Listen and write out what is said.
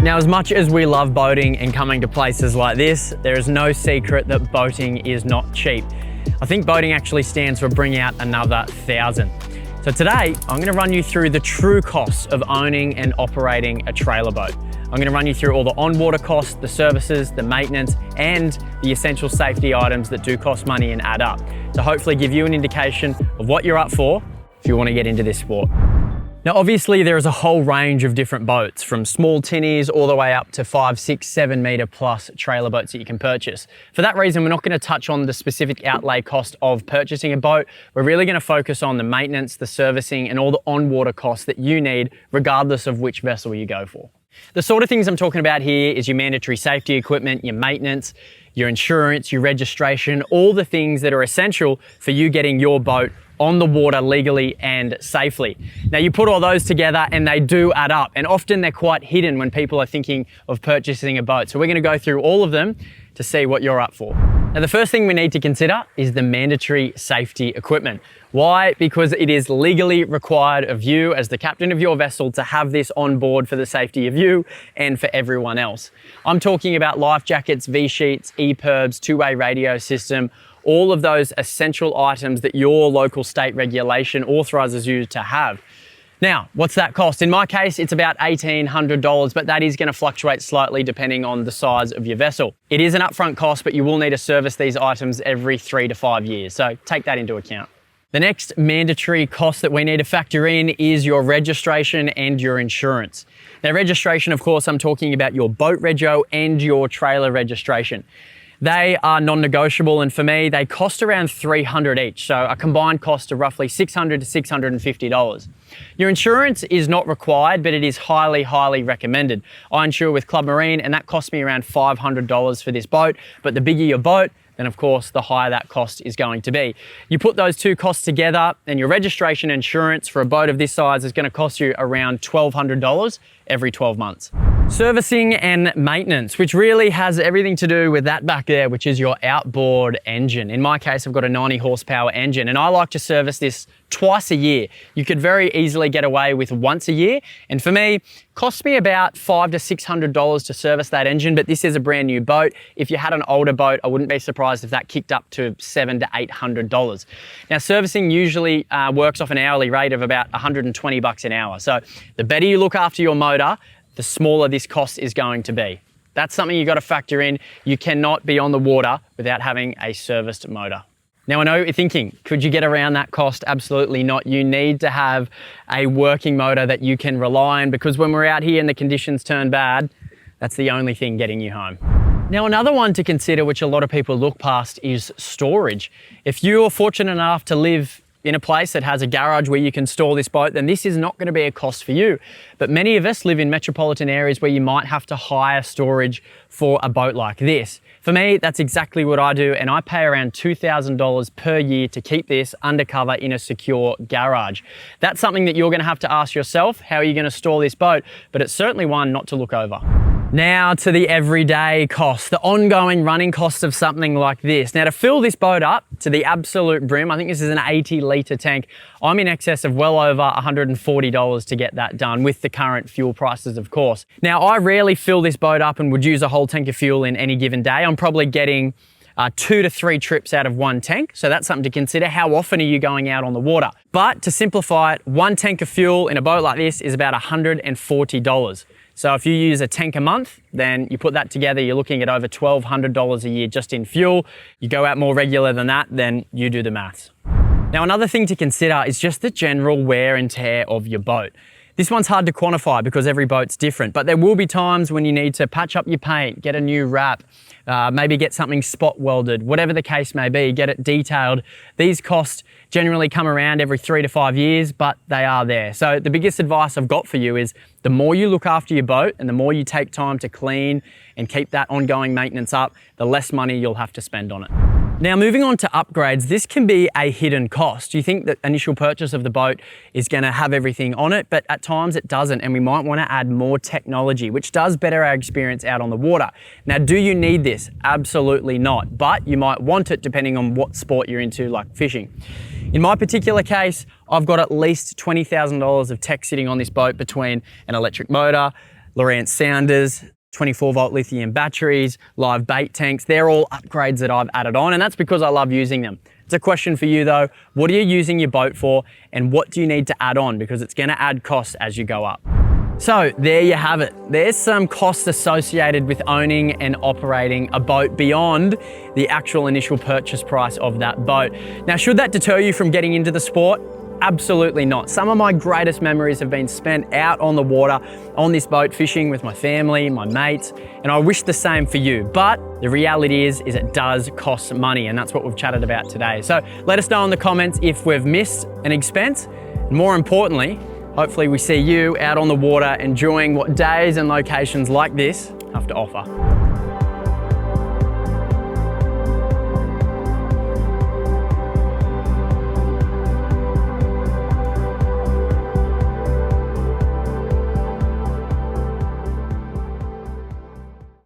Now, as much as we love boating and coming to places like this, there is no secret that boating is not cheap. I think boating actually stands for bring out another 1,000. So today, I'm going to run you through the true costs of owning and operating a trailer boat. I'm going to run you through all the on-water costs, the services, the maintenance, and the essential safety items that do cost money and add up, to hopefully give you an indication of what you're up for if you want to get into this sport. Now, obviously there is a whole range of different boats, from small tinnies all the way up to 5, 6, 7 metre plus trailer boats that you can purchase. For that reason, we're not going to touch on the specific outlay cost of purchasing a boat. We're really going to focus on the maintenance, the servicing, and all the on-water costs that you need, regardless of which vessel you go for. The sort of things I'm talking about here is your mandatory safety equipment, your maintenance, your insurance, your registration, all the things that are essential for you getting your boat on the water legally and safely. Now, you put all those together and they do add up, and often they're quite hidden when people are thinking of purchasing a boat. So we're going to go through all of them to see what you're up for. Now, the first thing we need to consider is the mandatory safety equipment. Why? Because it is legally required of you as the captain of your vessel to have this on board for the safety of you and for everyone else. I'm talking about life jackets, V-sheets, EPIRBs, two-way radio system, all of those essential items that your local state regulation authorises you to have. Now, what's that cost? In my case, it's about $1,800, but that is going to fluctuate slightly depending on the size of your vessel. It is an upfront cost, but you will need to service these items every 3 to 5 years, so take that into account. The next mandatory cost that we need to factor in is your registration and your insurance. Now, registration, of course, I'm talking about your boat rego and your trailer registration. They are non-negotiable, and for me, they cost around $300 each, so a combined cost of roughly $600 to $650. Your insurance is not required, but it is highly, highly recommended. I insure with Club Marine, and that cost me around $500 for this boat, but the bigger your boat, then of course, the higher that cost is going to be. You put those two costs together, and your registration insurance for a boat of this size is going to cost you around $1,200 every 12 months. Servicing and maintenance, which really has everything to do with that back there, which is your outboard engine. In my case, I've got a 90 horsepower engine, and I like to service this twice a year. You could very easily get away with once a year, and for me, cost me about $500 to $600 to service that engine, but this is a brand new boat. If you had an older boat, I wouldn't be surprised if that kicked up to $700 to $800. Now, servicing usually works off an hourly rate of about $120 an hour. So the better you look after your motor, the smaller this cost is going to be. That's something you've got to factor in. You cannot be on the water without having a serviced motor. Now, I know what you're thinking, could you get around that cost? Absolutely not. You need to have a working motor that you can rely on, because when we're out here and the conditions turn bad, that's the only thing getting you home. Now, another one to consider, which a lot of people look past, is storage. If you're fortunate enough to live in a place that has a garage where you can store this boat, then this is not going to be a cost for you. But many of us live in metropolitan areas where you might have to hire storage for a boat like this. For me, that's exactly what I do, and I pay around $2,000 per year to keep this undercover in a secure garage. That's something that you're going to have to ask yourself, how are you going to store this boat? But it's certainly one not to look over. Now to the everyday cost, the ongoing running cost of something like this. Now, to fill this boat up to the absolute brim, I think this is an 80-litre tank, I'm in excess of well over $140 to get that done, with the current fuel prices, of course. Now, I rarely fill this boat up and would use a whole tank of fuel in any given day. I'm probably getting 2 to 3 trips out of one tank. So that's something to consider. How often are you going out on the water? But to simplify it, one tank of fuel in a boat like this is about $140. So if you use a tank a month, then you put that together, you're looking at over $1,200 a year just in fuel. You go out more regular than that, then you do the maths. Now, another thing to consider is just the general wear and tear of your boat. This one's hard to quantify because every boat's different, but there will be times when you need to patch up your paint, get a new wrap, maybe get something spot welded, whatever the case may be, get it detailed. These costs generally come around every 3 to 5 years, but they are there. So the biggest advice I've got for you is the more you look after your boat and the more you take time to clean and keep that ongoing maintenance up, the less money you'll have to spend on it. Now, moving on to upgrades, this can be a hidden cost. You think that initial purchase of the boat is going to have everything on it, but at times it doesn't, and we might want to add more technology, which does better our experience out on the water. Now, do you need this? Absolutely not, but you might want it depending on what sport you're into, like fishing. In my particular case, I've got at least $20,000 of tech sitting on this boat, between an electric motor, Lowrance sounders, 24-volt lithium batteries, live bait tanks. They're all upgrades that I've added on, and that's because I love using them. It's a question for you though. What are you using your boat for, and what do you need to add on? Because it's gonna add costs as you go up. So there you have it. There's some costs associated with owning and operating a boat beyond the actual initial purchase price of that boat. Now, should that deter you from getting into the sport? Absolutely not. Some of my greatest memories have been spent out on the water, on this boat, fishing with my family, my mates, and I wish the same for you. But the reality is it does cost money, and that's what we've chatted about today. So let us know in the comments if we've missed an expense. And more importantly, hopefully we see you out on the water enjoying what days and locations like this have to offer.